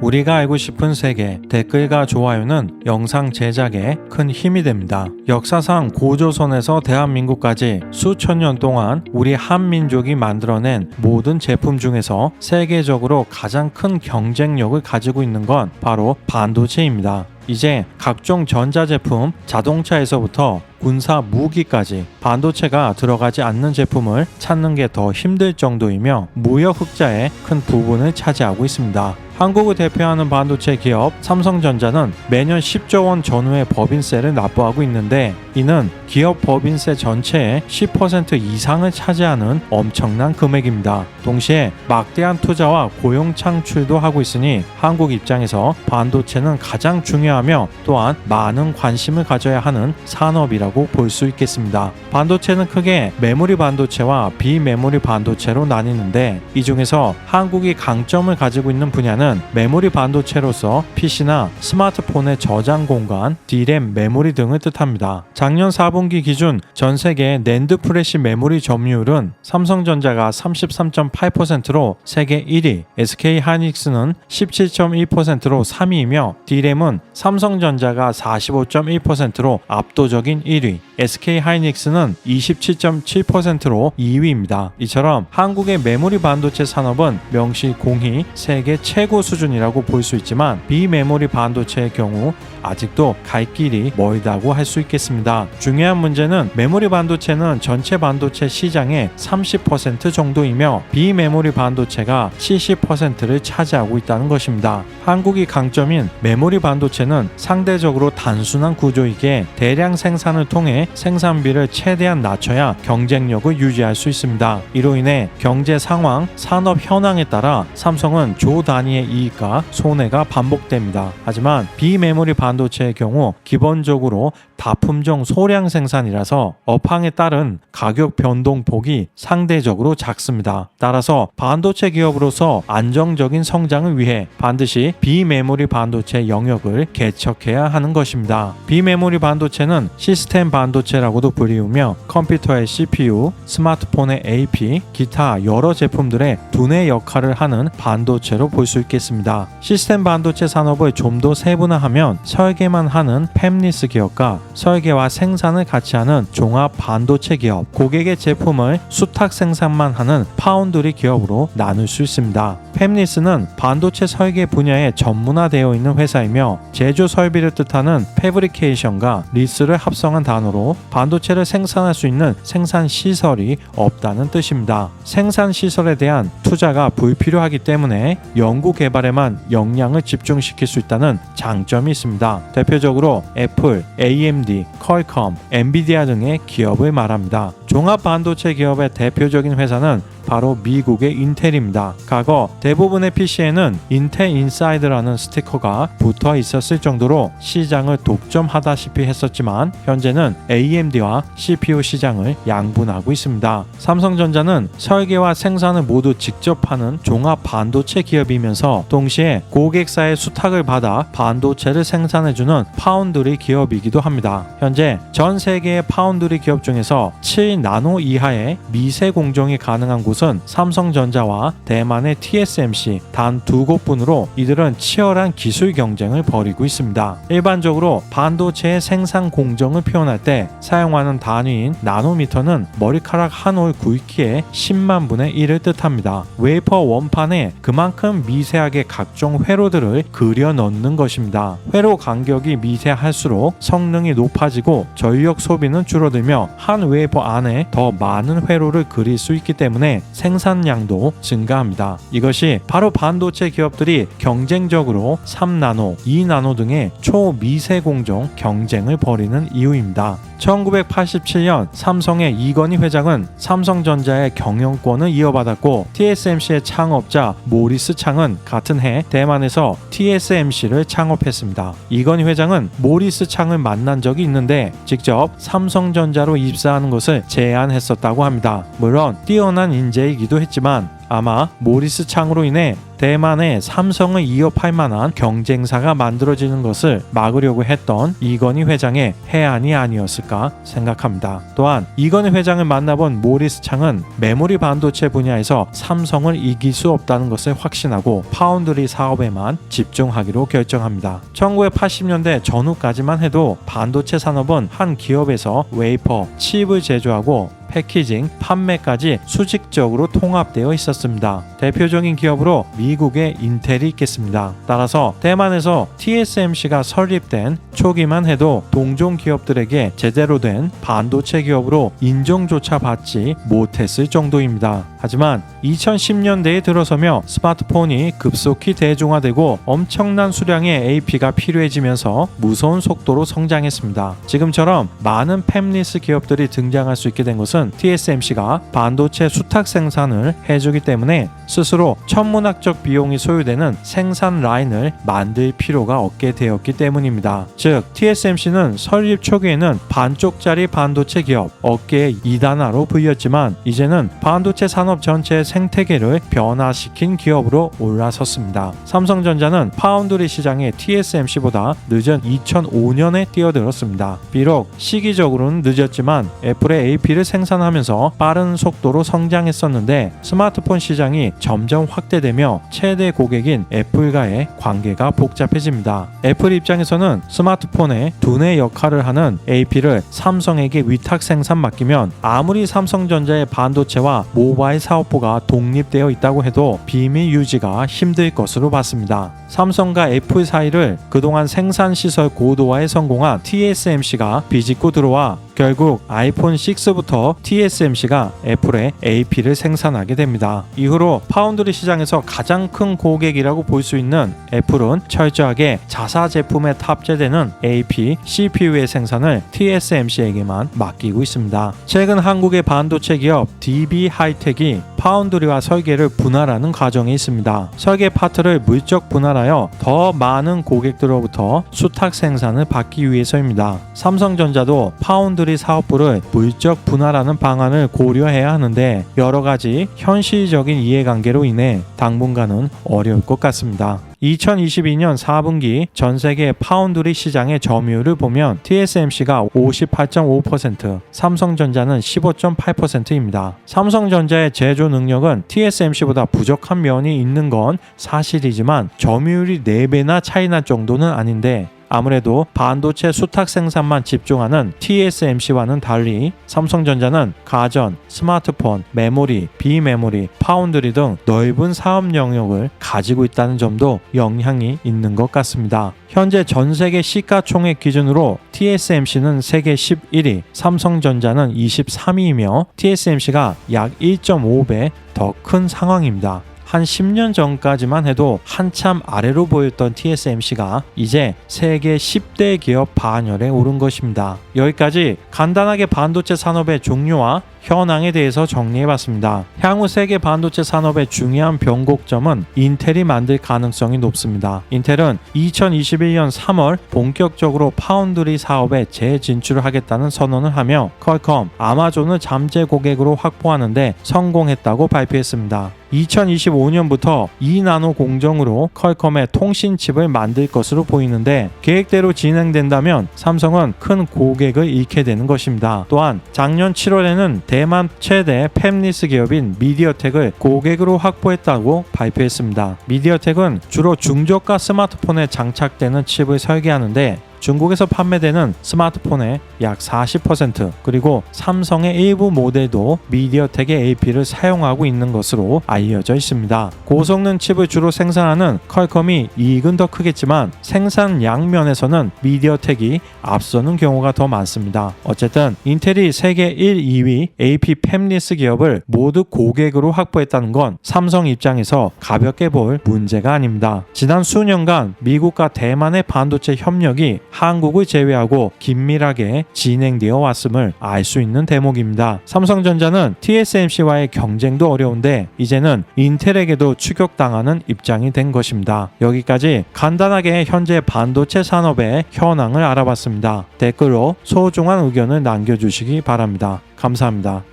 우리가 알고 싶은 세계 댓글과 좋아요는 영상 제작에 큰 힘이 됩니다. 역사상 고조선에서 대한민국까지 수천 년 동안 우리 한민족이 만들어낸 모든 제품 중에서 세계적으로 가장 큰 경쟁력을 가지고 있는 건 바로 반도체입니다. 이제 각종 전자제품, 자동차에서부터 군사 무기까지 반도체가 들어가지 않는 제품을 찾는 게 더 힘들 정도이며 무역 흑자의 큰 부분을 차지하고 있습니다. 한국을 대표하는 반도체 기업 삼성전자는 매년 10조 원 전후의 법인세를 납부하고 있는데 이는 기업 법인세 전체의 10% 이상을 차지하는 엄청난 금액입니다. 동시에 막대한 투자와 고용 창출도 하고 있으니 한국 입장에서 반도체는 가장 중요하며 또한 많은 관심을 가져야 하는 산업이라고 볼 수 있겠습니다. 반도체는 크게 메모리 반도체와 비메모리 반도체로 나뉘는데 이 중에서 한국이 강점을 가지고 있는 분야는 메모리 반도체로서 PC나 스마트폰의 저장 공간, D램, 메모리 등을 뜻합니다. 작년 4분기 기준 전 세계 낸드 프레시 메모리 점유율은 삼성전자가 33.8%로 세계 1위, SK 하이닉스는 17.1%로 3위이며 D램은 삼성전자가 45.1%로 압도적인 1위, SK 하이닉스는 27.7%로 2위입니다. 이처럼 한국의 메모리 반도체 산업은 명실공히 세계 최고 수준이라고 볼 수 있지만 비메모리 반도체의 경우 아직도 갈 길이 멀다고 할 수 있겠습니다. 중요한 문제는 메모리 반도체는 전체 반도체 시장의 30% 정도이며 비메모리 반도체가 70%를 차지하고 있다는 것입니다. 한국이 강점인 메모리 반도체는 상대적으로 단순한 구조이기에 대량 생산을 통해 생산비를 최대한 낮춰야 경쟁력을 유지할 수 있습니다. 이로 인해 경제 상황, 산업 현황에 따라 삼성은 조 단위의 이익과 손해가 반복됩니다. 하지만 비메모리 반도체의 경우 기본적으로 다품종 소량 생산이라서 업황에 따른 가격 변동폭이 상대적으로 작습니다. 따라서 반도체 기업으로서 안정적인 성장을 위해 반드시 비메모리 반도체 영역을 개척해야 하는 것입니다. 비메모리 반도체는 시스템 반도체라고도 불리우며 컴퓨터의 CPU, 스마트폰의 AP, 기타 여러 제품들의 두뇌 역할을 하는 반도체로 볼 수 있겠습니다. 시스템 반도체 산업을 좀 더 세분화하면 설계만 하는 팹리스 기업과 설계와 생산을 같이 하는 종합 반도체 기업, 고객의 제품을 수탁 생산만 하는 파운드리 기업으로 나눌 수 있습니다. 팹리스는 반도체 설계 분야에 전문화되어 있는 회사이며 제조 설비를 뜻하는 패브리케이션과 리스를 합성한 단어로 반도체를 생산할 수 있는 생산 시설이 없다는 뜻입니다. 생산 시설에 대한 투자가 불필요하기 때문에 연구 개발에만 역량을 집중시킬 수 있다는 장점이 있습니다. 대표적으로 애플, AMD, 퀄컴, 엔비디아 등의 기업을 말합니다. 종합 반도체 기업의 대표적인 회사는 바로 미국의 인텔입니다. 과거 대부분의 PC에는 인텔 인사이드라는 스티커가 붙어 있었을 정도로 시장을 독점하다시피 했었지만 현재는 AMD와 CPU 시장을 양분하고 있습니다. 삼성전자는 설계와 생산을 모두 직접 하는 종합 반도체 기업이면서 동시에 고객사의 수탁을 받아 반도체를 생산해주는 파운드리 기업이기도 합니다. 현재 전 세계의 파운드리 기업 중에서 7나노 이하의 미세 공정이 가능한 곳은 삼성전자와 대만의 TSMC 단 두 곳뿐으로 이들은 치열한 기술 경쟁을 벌이고 있습니다. 일반적으로 반도체의 생산 공정을 표현할 때 사용하는 단위인 나노미터는 머리카락 한 올 굵기의 10만 분의 1을 뜻합니다. 웨이퍼 원판에 그만큼 미세하게 각종 회로들을 그려 넣는 것입니다. 회로 간격이 미세할수록 성능이 높아지고 전력 소비는 줄어들며 한 웨이퍼 안에 더 많은 회로를 그릴 수 있기 때문에 생산량도 증가합니다. 이것이 바로 반도체 기업들이 경쟁적으로 3나노, 2나노 등의 초미세 공정 경쟁을 벌이는 이유입니다. 1987년 삼성의 이건희 회장은 삼성전자의 경영권을 이어받았고 TSMC의 창업자 모리스 창은 같은 해 대만에서 TSMC를 창업했습니다. 이건희 회장은 모리스 창을 만난 적이 있는데 직접 삼성전자로 입사하는 것을 제안했었다고 합니다. 물론 뛰어난 인재이기도 했지만 아마 모리스 창으로 인해 대만에 삼성을 이어팔 만한 경쟁사가 만들어지는 것을 막으려고 했던 이건희 회장의 해안이 아니었을까 생각합니다. 또한 이건희 회장을 만나본 모리스 창은 메모리 반도체 분야에서 삼성을 이길 수 없다는 것을 확신하고 파운드리 사업에만 집중하기로 결정합니다. 1980년대 전후까지만 해도 반도체 산업은 한 기업에서 웨이퍼, 칩을 제조하고 패키징, 판매까지 수직적으로 통합되어 있었습니다. 대표적인 기업으로 미국의 인텔이 있겠습니다. 따라서 대만에서 TSMC가 설립된 초기만 해도 동종 기업들에게 제대로 된 반도체 기업으로 인정조차 받지 못했을 정도입니다. 하지만 2010년대에 들어서며 스마트폰이 급속히 대중화되고 엄청난 수량의 AP가 필요해지면서 무서운 속도로 성장했습니다. 지금처럼 많은 팹리스 기업들이 등장할 수 있게 된 것은 TSMC가 반도체 수탁 생산을 해주기 때문에 스스로 천문학적 비용이 소요되는 생산 라인을 만들 필요가 없게 되었기 때문입니다. 즉 TSMC는 설립 초기에는 반쪽짜리 반도체 기업, 어깨의 2단화로 불렸지만 이제는 반도체 산업 전체의 생태계를 변화시킨 기업으로 올라섰습니다. 삼성전자는 파운드리 시장에 TSMC보다 늦은 2005년에 뛰어들었습니다. 비록 시기적으로는 늦었지만 애플의 AP를 생산하면서 빠른 속도로 성장했었는데 스마트폰 시장이 점점 확대되며 최대 고객인 애플과의 관계가 복잡해집니다. 애플 입장에서는 스마트폰의 두뇌 역할을 하는 AP를 삼성에게 위탁 생산 맡기면 아무리 삼성전자의 반도체와 모바일 사업부가 독립되어 있다고 해도 비밀 유지가 힘들 것으로 봤습니다. 삼성과 애플 사이를 그동안 생산시설 고도화에 성공한 TSMC가 비집고 들어와 결국 아이폰 6부터 TSMC가 애플의 AP를 생산하게 됩니다. 이후로 파운드리 시장에서 가장 큰 고객이라고 볼 수 있는 애플은 철저하게 자사 제품에 탑재되는 AP, CPU의 생산을 TSMC에게만 맡기고 있습니다. 최근 한국의 반도체 기업 DB 하이텍이 파운드리와 설계를 분할하는 과정에 있습니다. 설계 파트를 물적 분할하여 더 많은 고객들로부터 수탁 생산을 받기 위해서입니다. 삼성전자도 파운드리 사업부를 물적 분할하는 방안을 고려해야 하는데 여러 가지 현실적인 이해관계로 인해 당분간은 어려울 것 같습니다. 2022년 4분기 전 세계 파운드리 시장의 점유율을 보면 TSMC가 58.5%, 삼성전자는 15.8%입니다. 삼성전자의 제조 능력은 TSMC보다 부족한 면이 있는 건 사실이지만 점유율이 4배나 차이 날 정도는 아닌데 아무래도 반도체 수탁 생산만 집중하는 TSMC와는 달리 삼성전자는 가전, 스마트폰, 메모리, 비메모리, 파운드리 등 넓은 사업 영역을 가지고 있다는 점도 영향이 있는 것 같습니다. 현재 전 세계 시가총액 기준으로 TSMC는 세계 11위, 삼성전자는 23위이며 TSMC가 약 1.5배 더 큰 상황입니다. 한 10년 전까지만 해도 한참 아래로 보였던 TSMC가 이제 세계 10대 기업 반열에 오른 것입니다. 여기까지 간단하게 반도체 산업의 종류와 현황에 대해서 정리해봤습니다. 향후 세계 반도체 산업의 중요한 변곡점은 인텔이 만들 가능성이 높습니다. 인텔은 2021년 3월 본격적으로 파운드리 사업에 재진출을 하겠다는 선언을 하며 퀄컴, 아마존을 잠재 고객으로 확보하는데 성공했다고 발표했습니다. 2025년부터 2나노 공정으로 퀄컴의 통신칩을 만들 것으로 보이는데 계획대로 진행된다면 삼성은 큰 고객을 잃게 되는 것입니다. 또한 작년 7월에는 대만 최대 팹리스 기업인 미디어텍을 고객으로 확보했다고 발표했습니다. 미디어텍은 주로 중저가 스마트폰에 장착되는 칩을 설계하는데 중국에서 판매되는 스마트폰의 약 40% 그리고 삼성의 일부 모델도 미디어텍의 AP를 사용하고 있는 것으로 알려져 있습니다. 고성능 칩을 주로 생산하는 퀄컴이 이익은 더 크겠지만 생산량 면에서는 미디어텍이 앞서는 경우가 더 많습니다. 어쨌든 인텔이 세계 1, 2위 AP 팹리스 기업을 모두 고객으로 확보했다는 건 삼성 입장에서 가볍게 볼 문제가 아닙니다. 지난 수년간 미국과 대만의 반도체 협력이 한국을 제외하고 긴밀하게 진행되어 왔음을 알 수 있는 대목입니다. 삼성전자는 TSMC와의 경쟁도 어려운데 이제는 인텔에게도 추격당하는 입장이 된 것입니다. 여기까지 간단하게 현재 반도체 산업의 현황을 알아봤습니다. 댓글로 소중한 의견을 남겨주시기 바랍니다. 감사합니다.